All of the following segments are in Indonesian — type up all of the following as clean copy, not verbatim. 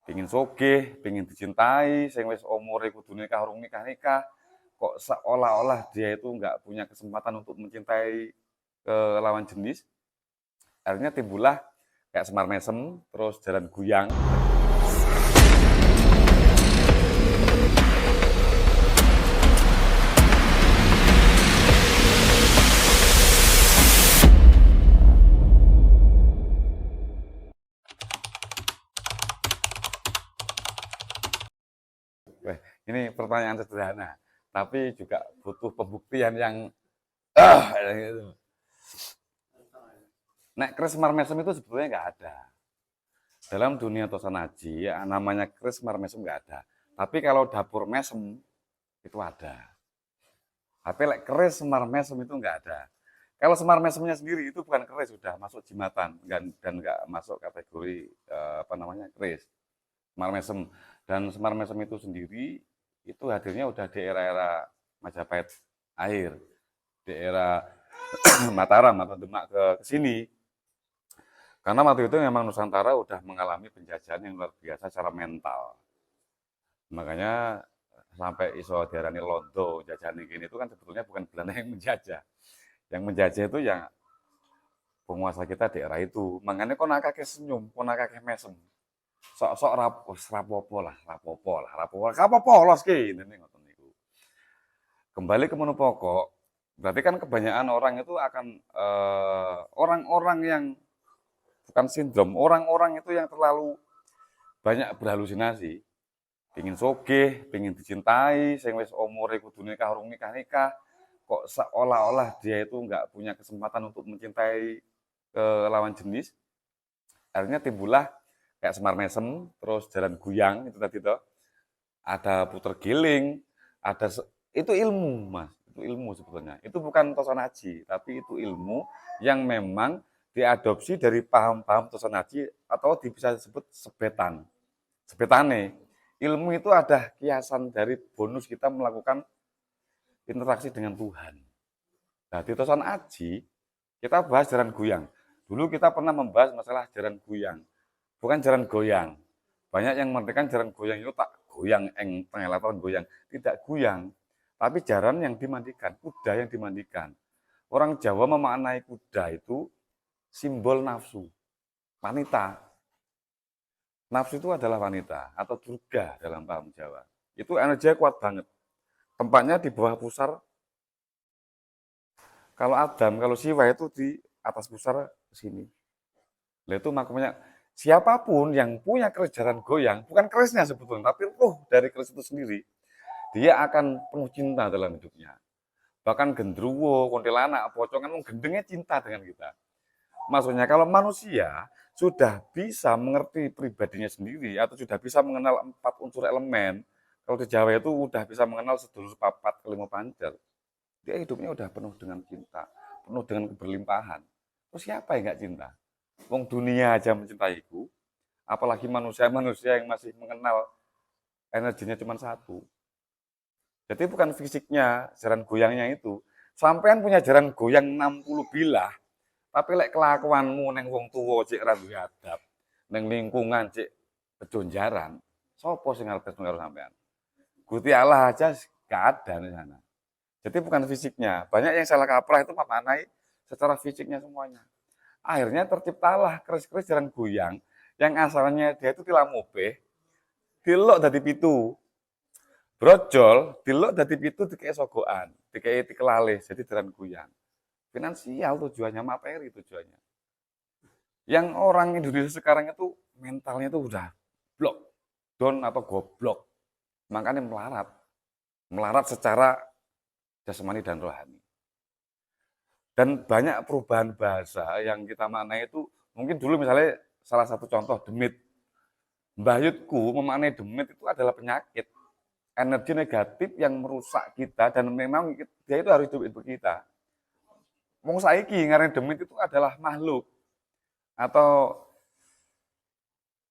Pengen sugih, pengen dicintai, sing wis umure kudu nikah urung nikah-nikah, kok seolah-olah dia itu nggak punya kesempatan untuk mencintai ke lawan jenis. Akhirnya timbullah kayak Semar Mesem, terus Jaran Guyang. Wah, ini pertanyaan sederhana, tapi juga butuh pembuktian yang gitu. Nek Kris Semar Mesem itu sebetulnya nggak ada. Dalam dunia Tosanaji, ya, namanya Kris Semar Mesem nggak ada. Tapi kalau dapur mesem, itu ada. Tapi lek keris Semar Mesem itu nggak ada. Kalau Semar Mesemnya sendiri itu bukan keris, sudah masuk jimatan dan nggak masuk kategori apa namanya keris Semar Mesem. Dan Semar Mesem itu sendiri itu hadirnya udah di era-era Majapahit akhir, di era Mataram atau Demak ke sini. Karena waktu itu memang Nusantara udah mengalami penjajahan yang luar biasa secara mental. Makanya sampai iso diarani londo jajahan ini itu kan sebetulnya bukan Belanda yang menjajah. Yang menjajah itu ya penguasa kita di era itu. Makanya kok nakake senyum, kok nakake mesem. Sok-sok rapopo lah, rapopo lah, rapopo. Kapopo polos ki ini ngoten niku. Kembali ke menu pokok, berarti kan kebanyakan orang itu akan orang-orang yang bukan sindrom, orang-orang itu yang terlalu banyak berhalusinasi. Pengen sugih, pengen dicintai, sing wis umure kudu nikah urung nikah-nikah, kok seolah-olah dia itu nggak punya kesempatan untuk mencintai ke lawan jenis. Akhirnya timbullah kayak Semar Mesem, terus Jaran Guyang itu tadi toh. Ada puter giling, ada itu ilmu, Mas. Itu ilmu sebetulnya. Itu bukan Tosanaji, tapi itu ilmu yang memang diadopsi dari paham-paham Tosanaji atau bisa disebut sebetan. Sebetane. Ilmu itu ada kiasan dari bonus kita melakukan interaksi dengan Tuhan. Nah, di Tosan Aji, kita bahas jaran goyang. Dulu kita pernah membahas masalah jaran goyang, bukan jaran goyang. Banyak yang mengertikan jaran goyang itu tak goyang eng pengelatan goyang, tidak goyang, tapi jaran yang dimandikan, kuda yang dimandikan. Orang Jawa memaknai kuda itu simbol nafsu, wanita. Nafsu itu adalah wanita atau durga dalam paham Jawa. Itu energinya kuat banget. Tempatnya di bawah pusar. Kalau Adam, kalau Siwa itu di atas pusar sini. Nah itu makanya siapapun yang punya keris jaran goyang, bukan kerisnya sebetulnya, tapi roh dari keris itu sendiri, dia akan penuh cinta dalam hidupnya. Bahkan gendruwo, kuntilanak, pocongan, gendengnya cinta dengan kita. Maksudnya kalau manusia sudah bisa mengerti pribadinya sendiri atau sudah bisa mengenal 4 unsur elemen, kalau di Jawa itu sudah bisa mengenal sedulur papat kelima pancer, dia hidupnya udah penuh dengan cinta, penuh dengan keberlimpahan. Terus siapa yang nggak cinta? Wong dunia aja mencintaiku, apalagi manusia-manusia yang masih mengenal energinya cuma satu. Jadi bukan fisiknya, jaran goyangnya itu. Sampean punya jaran goyang 60 bilah, tapi lek kelakuanmu neng wong tuwa cek ra duwe adab, neng lingkungan cek kejonjaran, sopo sing arep karo sampean? Gusti Allah aja gak ada di sana. Jadi bukan fisiknya. Banyak yang salah kaprah itu memaknai secara fisiknya semuanya. Akhirnya terciptalah keris-keris jaran goyang yang asalnya dia itu tilamobeh, dilok dari pitu. Brojol, dilok dari pitu dikei sogoan, dikei tikelale, jadi jaran goyang. Finansial tujuannya, materi tujuannya. Yang orang Indonesia sekarang itu mentalnya itu udah blok, down atau goblok. Makanya melarat. Melarat secara jasmani dan rohani. Dan banyak perubahan bahasa yang kita maknai itu, mungkin dulu misalnya salah satu contoh demit. Mbah Yudku memaknai demit itu adalah penyakit, energi negatif yang merusak kita dan memang dia itu harus hidup kita. Wong saiki ngaran demit itu adalah makhluk atau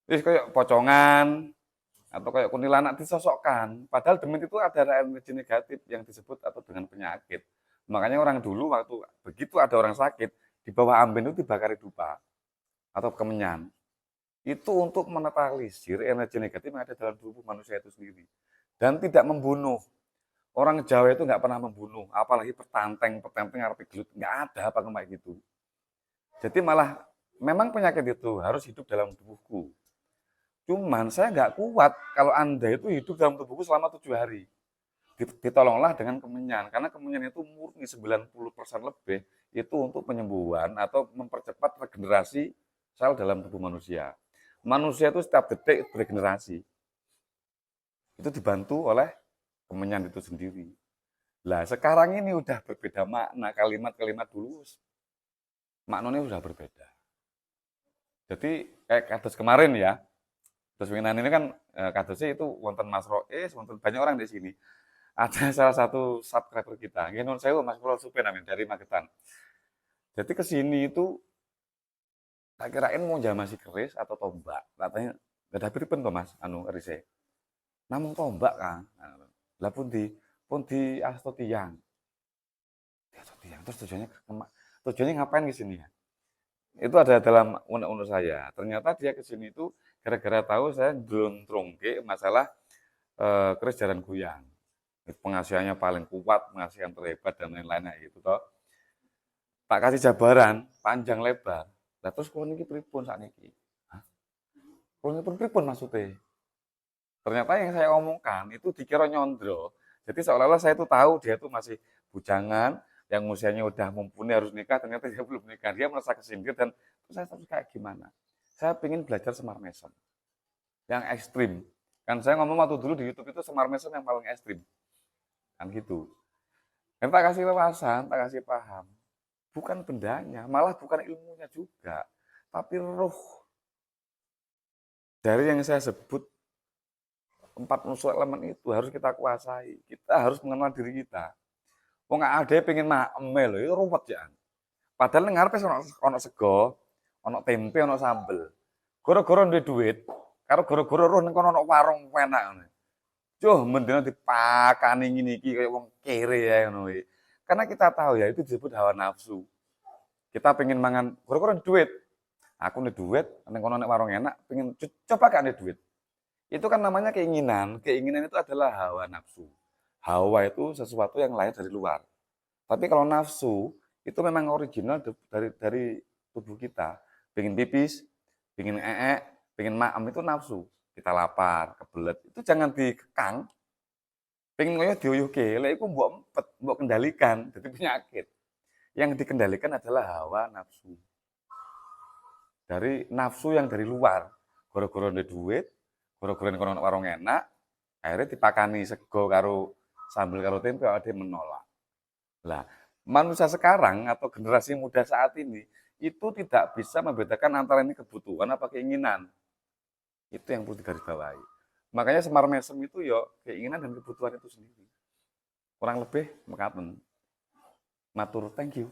kayak pocongan atau kayak kuntilanak disosokkan. Padahal demit itu adalah energi negatif yang disebut atau dengan penyakit. Makanya orang dulu waktu begitu ada orang sakit, di bawah amben itu dibakari dupa atau kemenyan. itu untuk menetralisir energi negatif yang ada dalam tubuh manusia itu sendiri. Dan tidak membunuh. Orang Jawa itu nggak pernah membunuh, apalagi pertanteng arti gelut, nggak ada apa kayak gitu. Jadi malah memang penyakit itu harus hidup dalam tubuhku. Cuman saya nggak kuat kalau Anda itu hidup dalam tubuhku selama 7 hari. Ditolonglah dengan kemenyan, karena kemenyan itu murni 90% lebih itu untuk penyembuhan atau mempercepat regenerasi sel dalam tubuh manusia. Manusia itu setiap detik beregenerasi. Itu dibantu oleh kemenyan itu sendiri. Lah sekarang ini udah berbeda makna, kalimat-kalimat dulu maknanya udah berbeda. Jadi kayak kados kemarin ya, terus winginan ini kan kadosnya itu wonten Mas Rois, wonten banyak orang di sini. Ada salah satu subscriber kita, nggih nuwun sewu Mas Purwo Supin amin dari Magetan. Jadi ke sini itu tak kirain mau jamasi keris atau tombak. Katanya gak ada pripun to Mas anu kerise. Namung tombak kan. Lah pun di asto tiang. Asto tiang terus tujuannya ngapain ke sini ya? Itu ada dalam unek-unek saya. Ternyata dia ke sini itu gara-gara tahu saya glontrongke masalah keris jaran kuyang. Pengasihannya paling kuat, pengasihan terhebat dan lain-lainnya gitu toh. Tak kasih jabaran panjang lebar. Lah terus kula niki pripun sakniki? Hah? Kula niki pripun maksudnya? Ternyata yang saya omongkan itu dikira nyondro. Jadi seolah-olah saya itu tahu dia itu masih bujangan, yang usianya udah mumpuni harus nikah, ternyata dia belum nikah. Dia merasa kesindir dan saya harus kayak gimana? Saya ingin belajar Semar Mesem yang ekstrim. Kan saya ngomong waktu dulu di YouTube itu Semar Mesem yang paling ekstrim. Kan gitu. Dan tak kasih wawasan, tak kasih paham. Bukan bendanya, malah bukan ilmunya juga. Tapi roh dari yang saya sebut 4 unsur elemen itu harus kita kuasai. Kita harus mengenal diri kita. Wong ada pengen maem lho, itu ruwet ya. Padahal ning ngarepe ono sego, ono tempe, ono sambel. Goro-goro duwe duit, karo goro-goro roh ning kono ono warung enak ngene. Cuh, mendina dipakani ngene iki kaya wong kere ya ngono kuwi. Karena kita tahu ya itu disebut hawa nafsu. Kita pengen mangan goro-goro duit. Aku nih duit, ning kono nek warung enak, pengen coba gak nih duit. Itu kan namanya keinginan. Keinginan itu adalah hawa nafsu. Hawa itu sesuatu yang lahir dari luar. Tapi kalau nafsu itu memang original dari tubuh kita. Pengen pipis, pengen pengen maem itu nafsu. Kita lapar, kebelet. Itu jangan dikekang. Pengen ngoyo diuyuhke, lek iku mbok empet, mbok kendalikan, jadi penyakit. Yang dikendalikan adalah hawa nafsu. Dari nafsu yang dari luar. Goro-goro ndek duit, goro-goro kono warung enak, akhirnya dipakani sego karo sambel karo tempe ada menolak. Lah, manusia sekarang atau generasi muda saat ini itu tidak bisa membedakan antara ini kebutuhan apa keinginan. Itu yang perlu digarisbawahi. Makanya Semar Mesem itu ya keinginan dan kebutuhan itu sendiri. Kurang lebih mekaten. Matur, thank you.